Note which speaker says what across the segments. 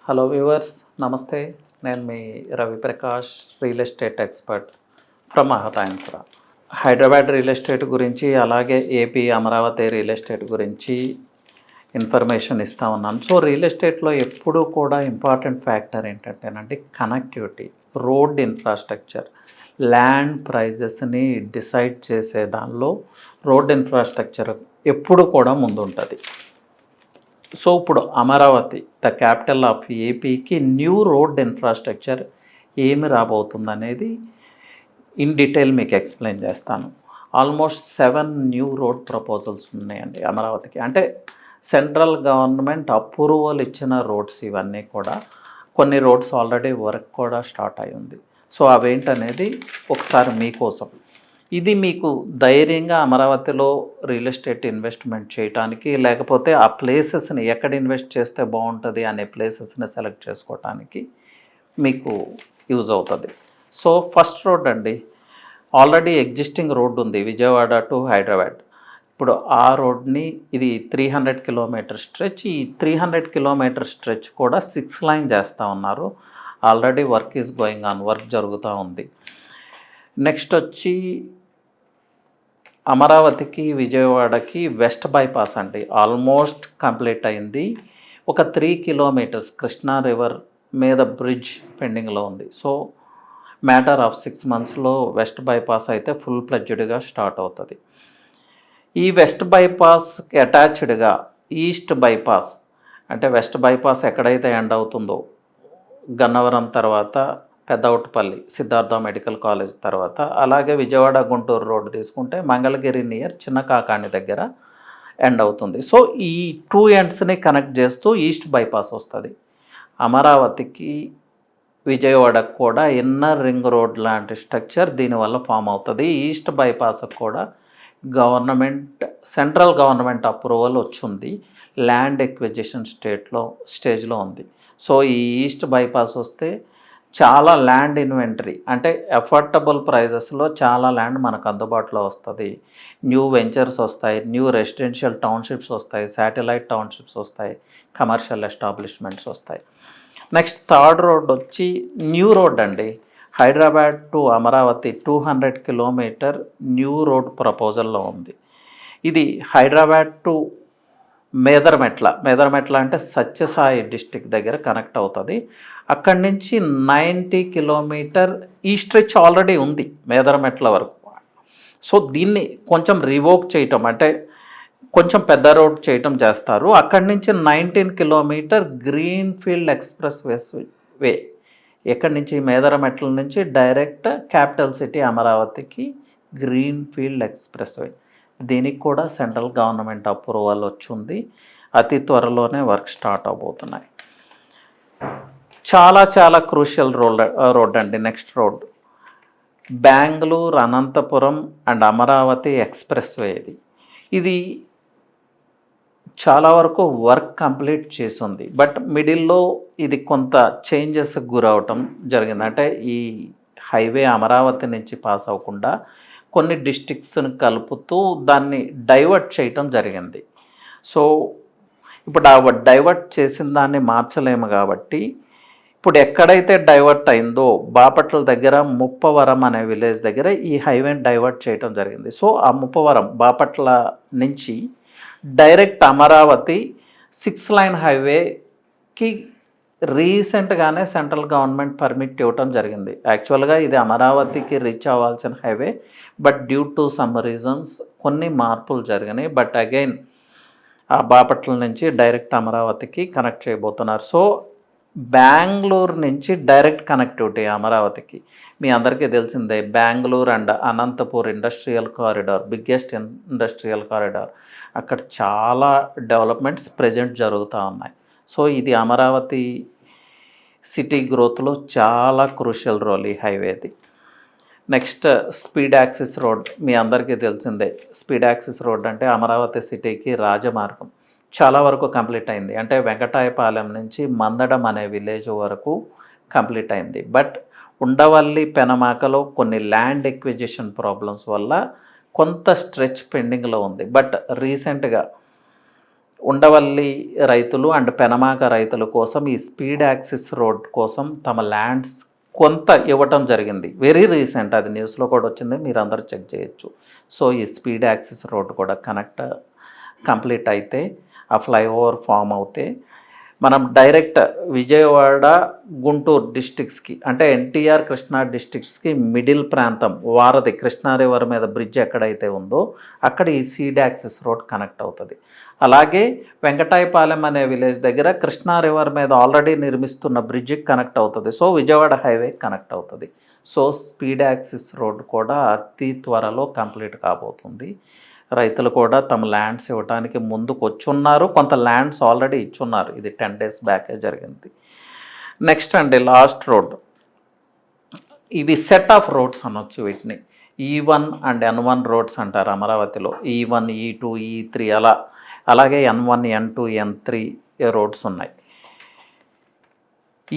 Speaker 1: Hello viewers, నమస్తే. నేను మీ Ravi Prakash, real estate expert from మహతాయన్పుర. హైదరాబాద్ రియల్ ఎస్టేట్ గురించి, అలాగే ఏపీ అమరావతి రియల్ ఎస్టేట్ గురించి ఇన్ఫర్మేషన్ ఇస్తూ ఉన్నాను. సో రియల్ ఎస్టేట్లో ఎప్పుడూ కూడా ఇంపార్టెంట్ ఫ్యాక్టర్ ఏంటంటేనండి కనెక్టివిటీ, రోడ్ ఇన్ఫ్రాస్ట్రక్చర్. ల్యాండ్ ప్రైజెస్ని డిసైడ్ చేసే దానిలో రోడ్ ఇన్ఫ్రాస్ట్రక్చర్ ఎప్పుడు కూడా ముందుంటుంది. సో ఇప్పుడు అమరావతి, ద క్యాపిటల్ ఆఫ్ ఏపీకి న్యూ రోడ్ ఇన్ఫ్రాస్ట్రక్చర్ ఏమి రాబోతుందనేది ఇన్ డీటెయిల్ మీకు ఎక్స్ప్లెయిన్ చేస్తాను. ఆల్మోస్ట్ 7 న్యూ రోడ్ ప్రపోజల్స్ ఉన్నాయండి అమరావతికి. అంటే సెంట్రల్ గవర్నమెంట్ అప్రూవల్ ఇచ్చిన రోడ్స్ ఇవన్నీ కూడా. కొన్ని రోడ్స్ ఆల్రెడీ వర్క్ కూడా స్టార్ట్ అయి ఉంది. సో అవేంటనేది ఒకసారి మీకోసం. ఇది మీకు ధైర్యంగా అమరావతిలో రియల్ ఎస్టేట్ ఇన్వెస్ట్మెంట్ చేయడానికి, లేకపోతే ఆ ప్లేసెస్ని ఎక్కడ ఇన్వెస్ట్ చేస్తే బాగుంటుంది అనే ప్లేసెస్ని సెలెక్ట్ చేసుకోవటానికి మీకు యూజ్ అవుతుంది. సో ఫస్ట్ రోడ్ అండి, ఆల్రెడీ ఎగ్జిస్టింగ్ రోడ్డు ఉంది విజయవాడ టు హైదరాబాద్. ఇప్పుడు ఆ రోడ్ని, ఇది 300 కిలోమీటర్ స్ట్రెచ్. ఈ 300 కిలోమీటర్ స్ట్రెచ్ కూడా 6 లైన్ చేస్తూ ఉన్నారు. Already work is going on, work జరుగుతూ ఉంది. నెక్స్ట్ వచ్చి అమరావతికి విజయవాడకి వెస్ట్ బైపాస్ అండి, ఆల్మోస్ట్ కంప్లీట్ అయింది. ఒక 3 కిలోమీటర్స్ కృష్ణా రివర్ మీద బ్రిడ్జ్ పెండింగ్లో ఉంది. సో మ్యాటర్ ఆఫ్ 6 మంత్స్లో వెస్ట్ బైపాస్ అయితే ఫుల్ ప్లెడ్జ్డ్గా స్టార్ట్ అవుతుంది. ఈ వెస్ట్ బైపాస్కి అటాచ్డ్గా ఈస్ట్ బైపాస్, అంటే వెస్ట్ బైపాస్ ఎక్కడైతే ఎండ్ అవుతుందో గన్నవరం తర్వాత పెద్దౌటపల్లి సిద్ధార్థ మెడికల్ కాలేజ్ తర్వాత, అలాగే విజయవాడ గుంటూరు రోడ్డు తీసుకుంటే మంగళగిరి నియర్ చిన్న కాకాణి దగ్గర ఎండ్ అవుతుంది. సో ఈ 2 ఎండ్స్ని కనెక్ట్ చేస్తూ ఈస్ట్ బైపాస్ వస్తుంది. అమరావతికి విజయవాడకు కూడా ఇన్నర్ రింగ్ రోడ్ లాంటి స్ట్రక్చర్ దీనివల్ల ఫామ్ అవుతుంది. ఈస్ట్ బైపాస్కి కూడా సెంట్రల్ గవర్నమెంట్ అప్రూవల్ వచ్చింది. ల్యాండ్ ఎక్విజిషన్ స్టేజ్లో ఉంది. సో ఈ ఈస్ట్ బైపాస్ వస్తే చాలా ల్యాండ్ ఇన్వెంటరీ, అంటే అఫోర్డబుల్ ప్రైజెస్లో చాలా ల్యాండ్ మనకు అందుబాటులో వస్తుంది. న్యూ వెంచర్స్ వస్తాయి, న్యూ రెసిడెన్షియల్ టౌన్షిప్స్ వస్తాయి, శాటిలైట్ టౌన్షిప్స్ వస్తాయి, కమర్షియల్ ఎస్టాబ్లిష్మెంట్స్ వస్తాయి. నెక్స్ట్ థర్డ్ రోడ్ వచ్చి న్యూ రోడ్ అండి, Hyderabad to Amaravati 200 kilometer new road ప్రపోజల్లో ఉంది. ఇది హైదరాబాద్ టు మేదరమెట్ల అంటే సత్యసాయి డిస్టిక్ దగ్గర కనెక్ట్ అవుతుంది. అక్కడి నుంచి 90 కిలోమీటర్ ఈ స్ట్రెచ్ ఆల్రెడీ ఉంది మేదరమెట్ల వరకు. సో దీన్ని కొంచెం రివోక్ చేయటం, అంటే కొంచెం పెద్ద రోడ్ చేయటం చేస్తారు. అక్కడి నుంచి 19 kilometre green field express way, ఎక్కడి నుంచి మేదరమెట్ల నుంచి డైరెక్ట్ క్యాపిటల్ సిటీ అమరావతికి గ్రీన్ ఫీల్డ్ ఎక్స్ప్రెస్ వే. దీనికి కూడా సెంట్రల్ గవర్నమెంట్ అప్రూవల్ వచ్చింది. అతి త్వరలోనే వర్క్ స్టార్ట్ అవబోతున్నాయి. చాలా క్రూషియల్ రోడ్ అండి. Next road Bengaluru Anantapur and Amaravati expressway. ఇది చాలా వరకు వర్క్ కంప్లీట్ చేసింది, బట్ మిడిల్లో ఇది కొంత చేంజెస్ గురవటం జరిగింది. అంటే ఈ హైవే అమరావతి నుంచి పాస్ అవ్వకుండా కొన్ని డిస్ట్రిక్ట్స్ని కలుపుతూ దాన్ని డైవర్ట్ చేయటం జరిగింది. సో ఇప్పుడు ఆ డైవర్ట్ చేసిన దాన్ని మార్చలేము కాబట్టి ఇప్పుడు ఎక్కడైతే డైవర్ట్ అయిందో బాపట్ల దగ్గర ముప్పవరం అనే విలేజ్ దగ్గర ఈ హైవేని డైవర్ట్ చేయటం జరిగింది. సో ఆ ముప్పవరం బాపట్ల నుంచి డైరెక్ట్ అమరావతి 6 లైన్ హైవేకి రీసెంట్గానే సెంట్రల్ గవర్నమెంట్ పర్మిట్ ఇవ్వటం జరిగింది. యాక్చువల్గా ఇది అమరావతికి రీచ్ అవ్వాల్సిన highway, but due to some reasons కొన్ని మార్పులు జరిగినాయి. బట్ అగైన్ ఆ బాపట్ల నుంచి డైరెక్ట్ అమరావతికి కనెక్ట్ చేయబోతున్నారు. సో బెంగళూరు నుంచి డైరెక్ట్ కనెక్టివిటీ అమరావతికి. మీ అందరికీ తెలిసిందే, Bengaluru and Anantapur industrial corridor, biggest industrial corridor. అక్కడ చాలా డెవలప్మెంట్స్ ప్రజెంట్ జరుగుతూ ఉన్నాయి. సో ఇది అమరావతి సిటీ గ్రోత్లో చాలా క్రూషియల్ రోల్ ఈ హైవేది. నెక్స్ట్ స్పీడ్ యాక్సిస్ రోడ్, మీ అందరికీ తెలిసిందే. స్పీడ్ యాక్సిస్ రోడ్ అంటే అమరావతి సిటీకి రాజమార్గం. చాలా వరకు కంప్లీట్ అయింది. అంటే వెంకటాయపాలెం నుంచి మందడం అనే విలేజ్ వరకు కంప్లీట్ అయింది. బట్ ఉండవల్లి పెనమాకలో కొన్ని ల్యాండ్ ఎక్విజిషన్ ప్రాబ్లమ్స్ వల్ల కొంత స్ట్రెచ్ పెండింగ్లో ఉంది. బట్ రీసెంట్గా ఉండవల్లి రైతులు అండ్ పెనమాక రైతుల కోసం ఈ స్పీడ్ యాక్సిస్ రోడ్ కోసం తమ ల్యాండ్స్ కొంత ఇవ్వటం జరిగింది. వెరీ రీసెంట్, అది న్యూస్లో కూడా వచ్చింది, మీరు అందరూ చెక్ చేయొచ్చు. సో ఈ స్పీడ్ యాక్సిస్ రోడ్ కూడా కంప్లీట్ అయితే, ఆ ఫ్లైఓవర్ ఫామ్ అవుతే మనం డైరెక్ట్ విజయవాడ గుంటూరు డిస్ట్రిక్ట్స్కి, అంటే ఎన్టీఆర్ కృష్ణా డిస్ట్రిక్ట్స్కి మిడిల్ ప్రాంతం వారధి కృష్ణా రివర్ మీద బ్రిడ్జ్ ఎక్కడైతే ఉందో అక్కడ ఈ సీడ్ యాక్సిస్ రోడ్ కనెక్ట్ అవుతుంది. అలాగే వెంకటాయపాలెం అనే విలేజ్ దగ్గర కృష్ణా రివర్ మీద ఆల్రెడీ నిర్మిస్తున్న బ్రిడ్జికి కనెక్ట్ అవుతుంది. సో విజయవాడ హైవే కనెక్ట్ అవుతుంది. సో స్పీడ్ యాక్సిస్ రోడ్ కూడా అతి త్వరలో కంప్లీట్ కాబోతుంది. రైతులు కూడా తమ ల్యాండ్స్ ఇవ్వడానికి ముందుకు వచ్చున్నారు. కొంత ల్యాండ్స్ ఆల్రెడీ ఇచ్చున్నారు. ఇది 10 days బ్యాకే జరిగింది. నెక్స్ట్ అండి, లాస్ట్ రోడ్. ఇవి సెట్ ఆఫ్ రోడ్స్ అనొచ్చు వీటిని. E1 అండ్ N1 రోడ్స్ అంటారు అమరావతిలో. E1, E2, E3 అలాగే N1, N2, N3 రోడ్స్ ఉన్నాయి.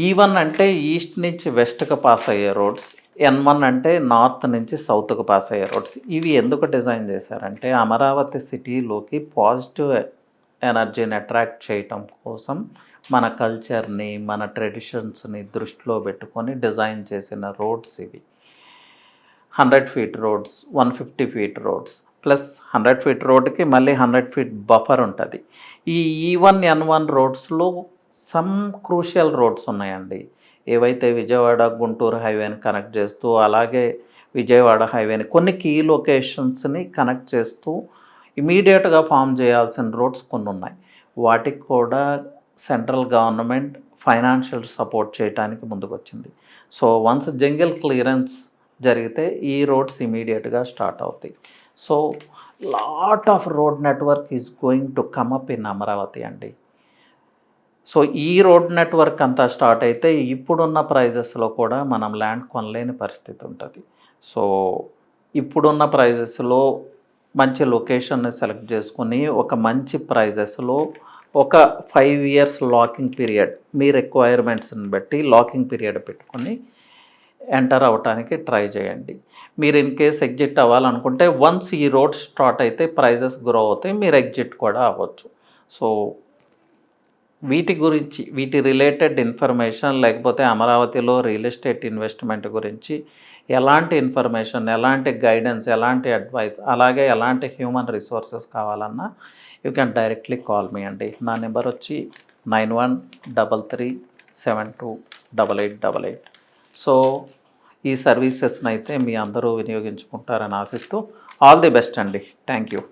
Speaker 1: E1 అంటే ఈస్ట్ నుంచి వెస్ట్కి పాస్ అయ్యే రోడ్స్, N1 అంటే నార్త్ నుంచి సౌత్కి పాస్ అయ్యే రోడ్స్. ఇవి ఎందుకు డిజైన్ చేశారంటే అమరావతి సిటీలోకి పాజిటివ్ ఎనర్జీని అట్రాక్ట్ చేయటం కోసం, మన కల్చర్ని, మన ట్రెడిషన్స్ని దృష్టిలో పెట్టుకొని డిజైన్ చేసిన రోడ్స్ ఇవి. 100 feet roads, 150 feet roads, plus 100 feet రోడ్కి మళ్ళీ 100 feet బఫర్ ఉంటుంది. ఈ E1, N1 రోడ్స్లో some crucial roads ఉన్నాయండి. ఏవైతే విజయవాడ గుంటూరు హైవేని కనెక్ట్ చేస్తూ, అలాగే విజయవాడ హైవేని కొన్ని కీ లొకేషన్స్ని కనెక్ట్ చేస్తూ ఇమీడియట్గా ఫామ్ చేయాల్సిన రోడ్స్ కొన్ని ఉన్నాయి. వాటికి కూడా సెంట్రల్ గవర్నమెంట్ ఫైనాన్షియల్ సపోర్ట్ చేయడానికి ముందుకు వచ్చింది. సో వన్స్ జంగిల్ క్లియరెన్స్ జరిగితే ఈ రోడ్స్ ఇమీడియట్గా స్టార్ట్ అవుతాయి. So lot of road network is going to come up in Amaravati అండి. సో ఈ రోడ్ నెట్వర్క్ అంతా స్టార్ట్ అయితే ఇప్పుడున్న ప్రైజెస్లో కూడా మనం ల్యాండ్ కొనలేని పరిస్థితి ఉంటుంది. సో ఇప్పుడున్న ప్రైజెస్లో మంచి లొకేషన్ని సెలెక్ట్ చేసుకుని ఒక మంచి ప్రైజెస్లో ఒక 5 years లాకింగ్ పీరియడ్, మీ రిక్వైర్మెంట్స్ని బట్టి లాకింగ్ పీరియడ్ పెట్టుకొని ఎంటర్ అవ్వటానికి ట్రై చేయండి. మీరు ఇన్ కేస్ ఎగ్జిట్ అవ్వాలనుకుంటే వన్స్ ఈ రోడ్ స్టార్ట్ అయితే ప్రైజెస్ గ్రో అవుతాయి, మీరు ఎగ్జిట్ కూడా అవ్వచ్చు. సో వీటి గురించి, వీటి రిలేటెడ్ ఇన్ఫర్మేషన్, లేకపోతే అమరావతిలో రియల్ ఎస్టేట్ ఇన్వెస్ట్మెంట్ గురించి ఎలాంటి ఇన్ఫర్మేషన్, ఎలాంటి గైడెన్స్, ఎలాంటి అడ్వైస్, అలాగే ఎలాంటి హ్యూమన్ రిసోర్సెస్ కావాలన్నా you can directly call me అండి. నా నెంబర్ వచ్చి 9133728888. సో ఈ సర్వీసెస్ని అయితే మీ అందరూ వినియోగించుకుంటారని ఆశిస్తూ ఆల్ ది బెస్ట్ అండి. Thank you.